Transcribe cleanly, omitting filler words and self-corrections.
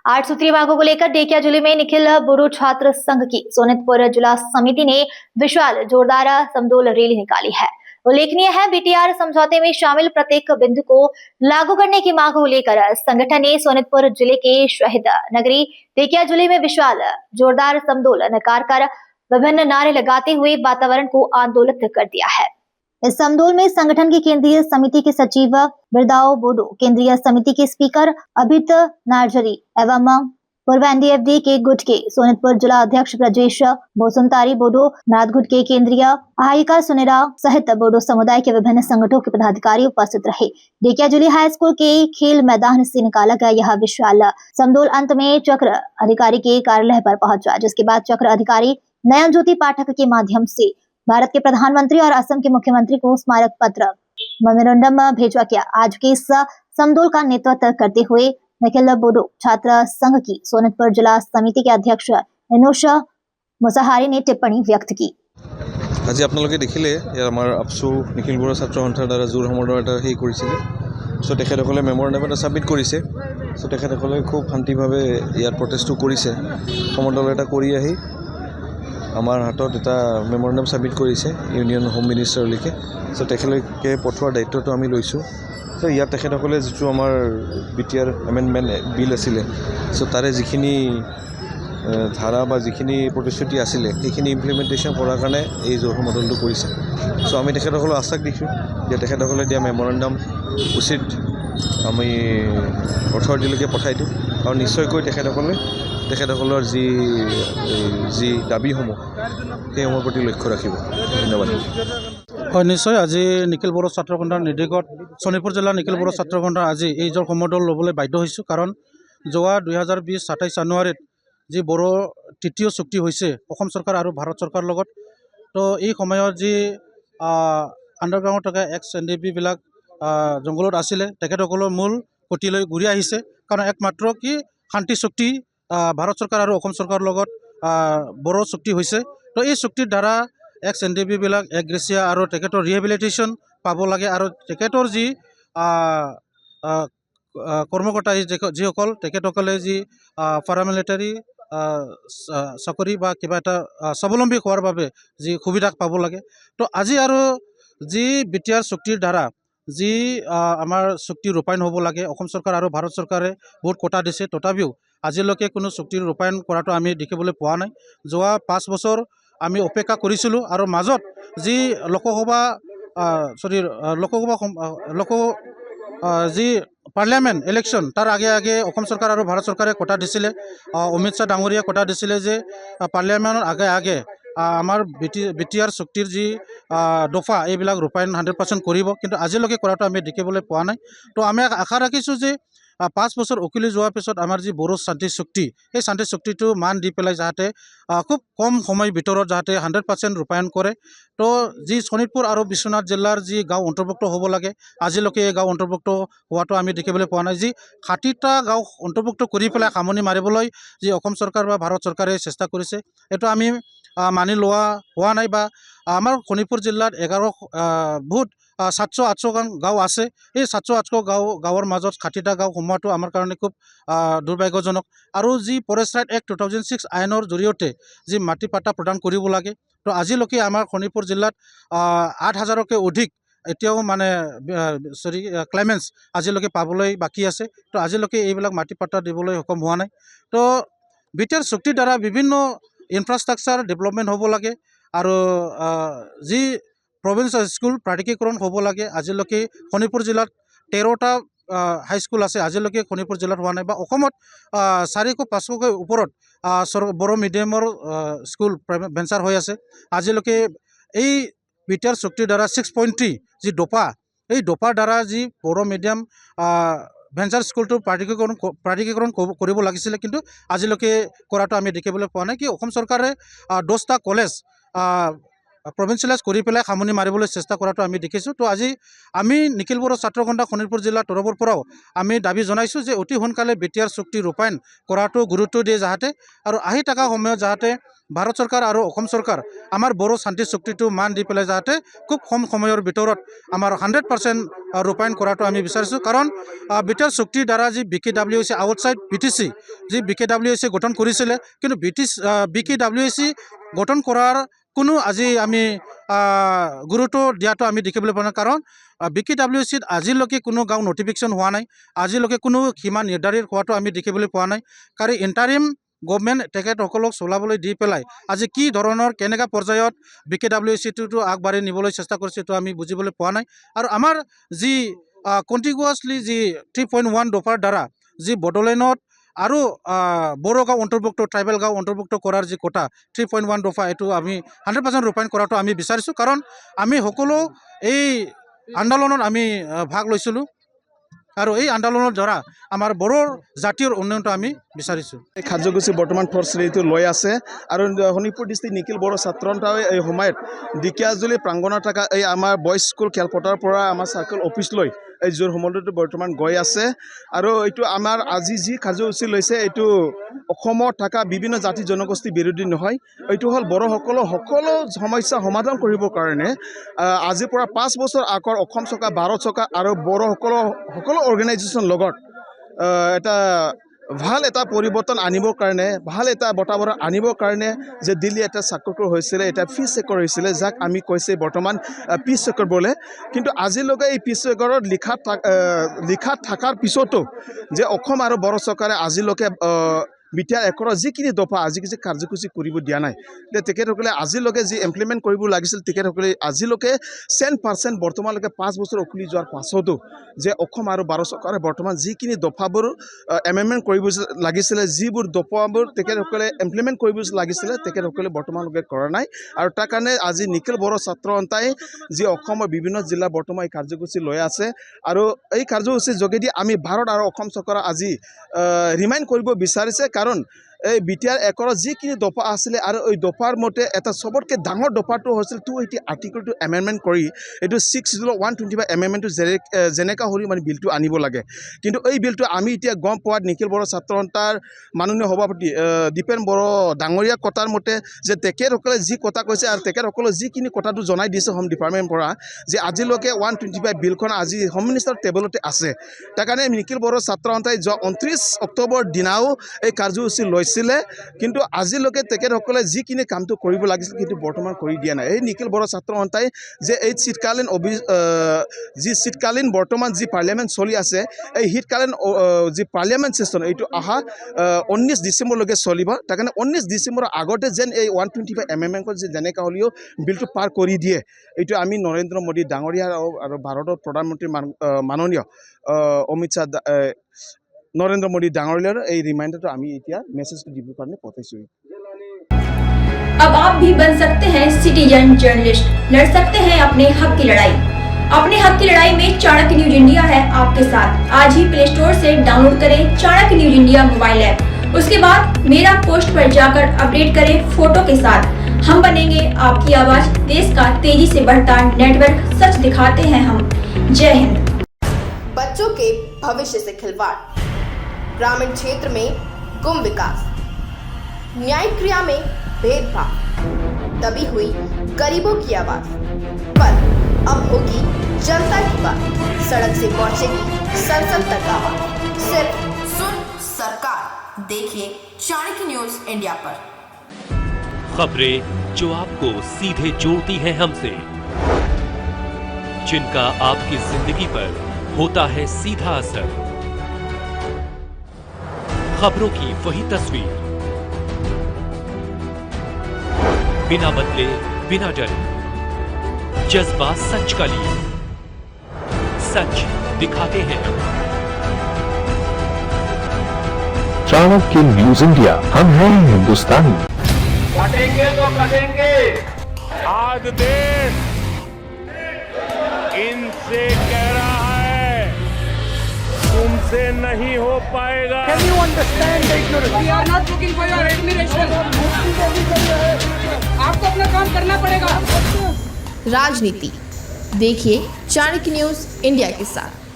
8 सूत्रीय मांगों को लेकर ढेकियाजुली में निखिल बोडो छात्र संघ की सोनितपुर जिला समिति ने विशाल जोरदार समदोल रैली निकाली है। उल्लेखनीय है, बीटीआर समझौते में शामिल प्रत्येक बिंदु को लागू करने की मांग को लेकर संगठन ने सोनितपुर जिले के शहीद नगरी ढेकियाजुली में विशाल जोरदार समदोल नकार कर विभिन्न नारे लगाते हुए वातावरण को आंदोलित कर दिया है। इस समदोल में संगठन की केंद्रीय समिति के सचिव बिरदाओ बोडो, केंद्रीय समिति के स्पीकर अभित नार्जरी एवं पूर्व एनडीएफडी के गुट के सोनितपुर जिला अध्यक्ष ब्रजेश बोसुमतारी बोडो, नाथगुट के केंद्रीय आहिका सुनेरा सहित बोडो समुदाय के विभिन्न संगठनों के पदाधिकारी उपस्थित रहे। ढेकियाजुली हाई स्कूल के खेल मैदान से निकाला गया यह विशाल समदोल अंत में चक्र अधिकारी के कार्यालय पर पहुंचा, जिसके बाद चक्र अधिकारी नयन ज्योति पाठक के माध्यम से भारत के प्रधानमंत्री और असम के मुख्यमंत्री को स्मारक पत्र मेमोरेंडम भेजा गया। आज के इस समदोल का नेतृत्व करते हुए निखिल बोडो छात्र संघ की सोनितपुर जिला समिति के अध्यक्ष एनोश मुसाहारी ने टिप्पणी व्यक्त की। आज आपलोके देखिले यार आमार आपसु निखिल बोडो छात्र सन्थार द्वारा जोर समदल एटा हेइ करिছিলে सो तेखेतসকলে मेमोरेंडम এটা সাবমিট কৰিছে সো তেখেতসকলে খুব শান্তিভাৱে ইয়াৰ প্ৰটেষ্টটো কৰিছে সমদল এটা কৰি আহি আমাৰ হাতত এটা মেমোৰেন্ডাম সাবমিট কৰিছে ইউনিয়ন হোম মিনিষ্টাৰলৈকে সো তেখেতলৈকে পঠোৱাৰ দায়িত্বটো আমি লৈছোঁ। সো ইয়াত তেখেতসকলে যিটো আমাৰ বিটিআৰ এমেণ্ডমেণ্ট বিল আছিলে সো তাৰে যিখিনি ধাৰা বা যিখিনি প্ৰতিশ্ৰুতি আছিলে সেইখিনি ইমপ্লিমেণ্টেশ্যন কৰাৰ কাৰণে এই জোৰ সমদলটো কৰিছে। সো আমি তেখেতসকলক আশ্বাস দিছোঁ যে তেখেতসকলে দিয়া মেমোৰেন্ডাম উচিত আমি অথৰিটিলৈকে পঠাই দিওঁ আৰু নিশ্চয়কৈ তেখেতসকলৰ যি দাবীসমূহ সেইসমূহৰ প্ৰতি লক্ষ্য ৰাখিব। ধন্যবাদ। হয়, নিশ্চয় আজি নিখিল বড়ো ছাত্ৰ সন্থাৰ নিৰ্দেশত শোণিতপুৰ জিলাৰ নিখিল বড়ো ছাত্ৰ সন্থাৰ আজি এই জোৰ সমদল ল'বলৈ বাধ্য হৈছোঁ। কাৰণ যোৱা 2020 27 জানুৱাৰীত যি বড়ো তৃতীয় চুক্তি হৈছে অসম চৰকাৰ আৰু ভাৰত চৰকাৰৰ লগত, তো এই সময়ত যি আণ্ডাৰগ্ৰাউণ্ডত থকা এক্স এনডিপিবিলাক জংঘলত আছিলে তেখেতসকলৰ মূল গতিলৈ ঘূৰি আহিছে। কাৰণ একমাত্ৰ কি শান্তি চুক্তি ভাৰত চৰকাৰ আৰু অসম চৰকাৰৰ লগত বড়ো চুক্তি হৈছে। তো এই চুক্তিৰ দ্বাৰা এক্স এনডিপিবিলাক এগ্ৰেছিয়া আৰু তেখেতৰ ৰিহেবিলিটেশ্যন পাব লাগে আৰু তেখেতৰ যি কৰ্মকৰ্তা যিসকল তেখেতসকলে যি পাৰামিলিটাৰী চাকৰি বা কিবা এটা স্বাৱলম্বী হোৱাৰ বাবে যি সুবিধা পাব লাগে। তো আজি আৰু যি বিটিআৰ চুক্তিৰ দ্বাৰা যি আমাৰ চুক্তি ৰূপায়ণ হ'ব লাগে, অসম চৰকাৰ আৰু ভাৰত চৰকাৰে বহুত কোটা দিছে, তথাপিও আজিলৈকে কোনো চুক্তিৰ ৰূপায়ণ কৰাটো আমি দেখিবলৈ পোৱা নাই। যোৱা 5 বছৰ আমি অপেক্ষা কৰিছিলোঁ আৰু মাজত যি যি পাৰ্লিয়ামেণ্ট ইলেকশ্যন তাৰ আগে অসম চৰকাৰ আৰু ভাৰত চৰকাৰে কোটা দিছিলে। অমিত শ্বাহ ডাঙৰীয়া কোটা দিছিলে যে পাৰ্লিয়ামেণ্টৰ আগে আমাৰ বিটিআৰ চুক্তিৰ যি দফা এইবিলাক ৰূপায়ণ 100% কৰিব, কিন্তু আজিলৈকে কৰাটো আমি দেখিবলৈ পোৱা নাই। তো আমি আশা ৰাখিছোঁ যে 5 বছৰ উকলি যোৱাৰ পিছত আমাৰ যি বড়ো শান্তি চুক্তি এই শান্তি চুক্তিটো মান দি পেলাই যাতে খুব কম সময়ৰ ভিতৰত যাতে 100% ৰূপায়ণ কৰে। তো যি শোণিতপুৰ আৰু বিশ্বনাথ জিলাৰ যি গাঁও অন্তৰ্ভুক্ত হ'ব লাগে আজিলৈকে এই গাঁও অন্তৰ্ভুক্ত হোৱাটো আমি দেখিবলৈ পোৱা নাই। যি 60টা গাঁও অন্তৰ্ভুক্ত কৰি পেলাই সামৰণি মাৰিবলৈ যি অসম চৰকাৰ বা ভাৰত চৰকাৰে চেষ্টা কৰিছে এইটো আমি মানি লোৱা হোৱা নাই। বা আমাৰ শোণিতপুৰ জিলাত 11 বহুত 700-800 গাঁও আছে। এই 700-800 গাঁৱৰ মাজত 60টা গাঁও সোমোৱাটো আমাৰ কাৰণে খুব দুৰ্ভাগ্যজনক। আৰু যি ফৰেষ্ট ৰাইট এক্ট 2006 আইনৰ জৰিয়তে যি মাটি পাট্টা প্ৰদান কৰিব লাগে, তো আজিলৈকে আমাৰ শোণিতপুৰ জিলাত 8,000তকৈ অধিক এতিয়াও মানে ক্লাইমেন্টছ আজিলৈকে পাবলৈ বাকী আছে। তো আজিলৈকে এইবিলাক মাটি পাট্টা দিবলৈ সক্ষম হোৱা নাই। তো বিটিআৰ চুক্তিৰ দ্বাৰা বিভিন্ন ইনফ্ৰাষ্ট্ৰাকচাৰ ডেভেলপমেণ্ট হ'ব লাগে আৰু যি প্ৰভিন্সিয়েল স্কুল প্ৰাধিকৰণ হ'ব লাগে। আজিলৈকে শোণিতপুৰ জিলাত 13টা হাইস্কুল আছে, আজিলৈকে শোণিতপুৰ জিলাত হোৱা নাই। বা অসমত 400-500কৈ ওপৰত বড়ো মিডিয়ামৰ স্কুল ভেঞ্চাৰ হৈ আছে। আজিলৈকে এই বিটিআৰ চুক্তিৰ দ্বাৰা 6.3 যি দফা এই দফাৰ দ্বাৰা যি বড়ো মিডিয়াম ভেঞ্চাৰ স্কুলটো প্ৰাধিকৰণ কৰিব লাগিছিলে, কিন্তু আজিলৈকে কৰাটো আমি দেখিবলৈ পোৱা নাই। কি অসম চৰকাৰে 10টা কলেজ প্ৰভিন্সিয়েলাইজ কৰি পেলাই সামৰণি মাৰিবলৈ চেষ্টা কৰাটো আমি দেখিছোঁ। তো আজি আমি নিখিল বড়ো ছাত্ৰ সন্থা শোণিতপুৰ জিলাৰ তৰফৰ পৰাও আমি দাবী জনাইছোঁ যে অতি সোনকালে বিটিআৰ চুক্তি ৰূপায়ণ কৰাটো গুৰুত্ব দিয়ে যাতে, আৰু আহি থকা সময়ত যাতে ভাৰত চৰকাৰ আৰু অসম চৰকাৰ আমাৰ বড়ো শান্তি চুক্তিটো মান দি পেলাই যাতে খুব কম সময়ৰ ভিতৰত আমাৰ 100% ৰূপায়ণ কৰাটো আমি বিচাৰিছোঁ। কাৰণ বিটিআৰ চুক্তিৰ দ্বাৰা যি BKWC আউটছাইড BTC যি BKWC গঠন কৰিছিলে, কিন্তু BKWC গঠন কৰাৰ কোনো আজি আমি গুৰুত্ব দিয়াটো আমি দেখিবলৈ পোৱা নাই। কাৰণ BKWCত আজিলৈকে কোনো গাঁও নটিফিকেশ্যন হোৱা নাই, আজিলৈকে কোনো সীমা নিৰ্ধাৰিত হোৱাটো আমি দেখিবলৈ পোৱা নাই। কাৰণ ইণ্টাৰিম গভৰ্ণমেণ্ট তেখেতসকলক চলাবলৈ দি পেলাই আজি কি ধৰণৰ কেনেকুৱা পৰ্যায়ত BKWCটো আগবাঢ়ি নিবলৈ চেষ্টা কৰিছে এইটো আমি বুজিবলৈ পোৱা নাই। আৰু আমাৰ যি কণ্টিগুৱাছলি যি 3.1 দফাৰ দ্বাৰা যি বড়োলেণ্ডত আৰু বড়ো গাঁও অন্তৰ্ভুক্ত ট্ৰাইবেল গাঁও অন্তৰ্ভুক্ত কৰাৰ যি কোটা 3.1 দফা এইটো আমি 100% ৰূপায়ণ কৰাটো আমি বিচাৰিছোঁ। কাৰণ আমি সকলো এই আন্দোলনত আমি ভাগ লৈছিলোঁ আৰু এই আন্দোলনৰ দ্বাৰা আমাৰ বড়ো জাতীয় উন্নয়নটো আমি বিচাৰিছোঁ। এই কাৰ্যসূচী বৰ্তমান ফ'ৰ্থ শ্ৰেণীটো লৈ আছে আৰু শোণিতপুৰ ডিষ্ট্ৰিক্ট নিখিল বড়ো ছাত্ৰ সন্থাই এই সময়ত ঢেকীয়াজুলি প্ৰাংগণত থকা এই আমাৰ বইজ স্কুল খেলপথাৰৰ পৰা আমাৰ চাৰ্কল অফিচলৈ এই জোৰ সমদলটো বৰ্তমান গৈ আছে। আৰু এইটো আমাৰ আজি যি কাৰ্যসূচী লৈছে এইটো অসমত থকা বিভিন্ন জাতি জনগোষ্ঠী বিৰোধী নহয়, এইটো হ'ল বড়োসকলৰ সকলো সমস্যা সমাধান কৰিবৰ কাৰণে আজিৰ পৰা 5 বছৰ আগৰ অসম চৰকাৰ, ভাৰত চৰকাৰ আৰু বড়োসকলৰ সকলো অৰ্গেনাইজেশ্যনৰ লগত এটা ভাল এটা পৰিৱৰ্তন আনিবৰ কাৰণে, ভাল এটা বাতাবৰণ আনিবৰ কাৰণে যে দিল্লী এটা চাকৰি হৈছিলে, এটা পিচ চেকৰ হৈছিলে, যাক আমি কৈছে বৰ্তমান পিচ চেকৰ বোলে। কিন্তু আজিলৈকে এই পিচ চেকৰত লিখা থকাৰ পিছতো যে অসম আৰু বড়ো চৰকাৰে আজিলৈকে বিটিআৰ একৰৰ যিখিনি দফা আজি কিছু কাৰ্যসূচী কৰিব দিয়া নাই। তেখেতসকলে আজিলৈকে যি ইমপ্লিমেণ্ট কৰিব লাগিছিল তেখেতসকলে আজিলৈকে 100% বৰ্তমানলৈকে 5 বছৰ উকলি যোৱাৰ পাছতো যে অসম আৰু ভাৰত চৰকাৰে বৰ্তমান যিখিনি দফাবোৰ এমেণ্ডমেণ্ট কৰিব লাগিছিলে, যিবোৰ দফাবোৰ তেখেতসকলে ইমপ্লিমেণ্ট কৰিব লাগিছিলে তেখেতসকলে বৰ্তমানলৈকে কৰা নাই। আৰু তাৰ কাৰণে আজি নিখিল বড়ো ছাত্ৰ সন্থাই যি অসমৰ বিভিন্ন জিলা বৰ্তমান এই কাৰ্যসূচী লৈ আছে। আৰু এই কাৰ্যসূচীৰ যোগেদি আমি ভাৰত আৰু অসম চৰকাৰক আজি ৰিমাইণ্ড কৰিব বিচাৰিছে। কাৰণ এই বিটিআৰ একৰৰ যিখিনি দফা আছিলে আৰু এই দফাৰ মতে এটা চবতকৈ ডাঙৰ দফাটো হৈছিল 280 আৰ্টিকলটো এমেণ্ডমেণ্ট কৰি এইটো 6/125 এমেণ্ডমেণ্টটো যেনেকুৱা হ'লেও মানে বিলটো আনিব লাগে। কিন্তু এই বিলটো আমি এতিয়া গম পোৱাত নিখিল বড়ো ছাত্ৰ সন্থাৰ মাননীয় সভাপতি দীপেন বড়ো ডাঙৰীয়া কথাৰ মতে যে তেখেতসকলে যি কথা কৈছে আৰু তেখেতসকলে যিখিনি কথাটো জনাই দিছে হোম ডিপাৰ্টমেণ্টৰ পৰা যে আজিলৈকে 125 বিলখন আজি হোম মিনিষ্টাৰৰ টেবুলতে আছে। তাৰ কাৰণে নিখিল বড়ো ছাত্ৰ সন্থাই যোৱা 29 অক্টোবৰ দিনাও এই কাৰ্যসূচী লৈছিলে। কিন্তু আজিলৈকে তেখেতসকলে যিখিনি কামটো কৰিব লাগিছিল কিন্তু বৰ্তমান কৰি দিয়া নাই। এই নিখিল বড়ো ছাত্ৰ সন্থাই যে এই শীতকালীন বৰ্তমান যি পাৰ্লিয়ামেণ্ট চলি আছে, এই শীতকালীন যি পাৰ্লিয়ামেণ্ট ছেছন এইটো অহা 19 ডিচেম্বৰলৈকে চলিব। তাৰ কাৰণে 19 ডিচেম্বৰৰ আগতে যেন এই 125 এমেণ্ডমেণ্টত যে যেনেকৈ হ'লেও বিলটো পাৰ কৰি দিয়ে, এইটো আমি নৰেন্দ্ৰ মোদী ডাঙৰীয়া আৰু ভাৰতৰ প্ৰধানমন্ত্ৰী মাননীয় অমিত শ্বাহ नरेंद्र मोदी डांगरियार ए रिमाइंडर तो आमी इतिया मेसेज को डिब्यू करने पहुंचे। अब आप भी बन सकते हैं सिटीजन जर्नलिस्ट, लड़ सकते हैं अपने हक की लड़ाई। अपने हक की लड़ाई में चाणक्य न्यूज इंडिया है आपके साथ। आज ही प्ले स्टोर से डाउनलोड करें Chanakya news India mobile app. उसके बाद मेरा पोस्ट पर जाकर अपडेट करें फोटो के साथ। हम बनेंगे आपकी आवाज, देश का तेजी से बढ़ता नेटवर्क, सच दिखाते हैं हम। जय हिंद। बच्चों के भविष्य से खिलवाड़, ग्रामीण क्षेत्र में गुम विकास, न्यायिक क्रिया में भेदभाव, दबी हुई गरीबों की आवाज, पर अब होगी जनता की बात। सड़क से पहुंचेगी संसद तक आवाज। सिर्फ सुन सरकार, देखिए चाणक्य न्यूज इंडिया पर खबरें जो आपको सीधे जोड़ती हैं हमसे, जिनका आपकी जिंदगी पर होता है सीधा असर। खबरों की वही तस्वीर, बिना बदले बिना डरे, जज्बा सच का लिए, सच दिखाते हैं। चाणक्य न्यूज इंडिया, हम हैं हिंदुस्तानी। कटेंगे तो कटेंगे। आज देश इनसे कह रहा है तुमसे नहीं हो पाएगा। Can you understand the ignorance? We are not looking for your admiration. आपको अपना काम करना पड़ेगा। राजनीति देखिए चाणक्य न्यूज इंडिया के साथ।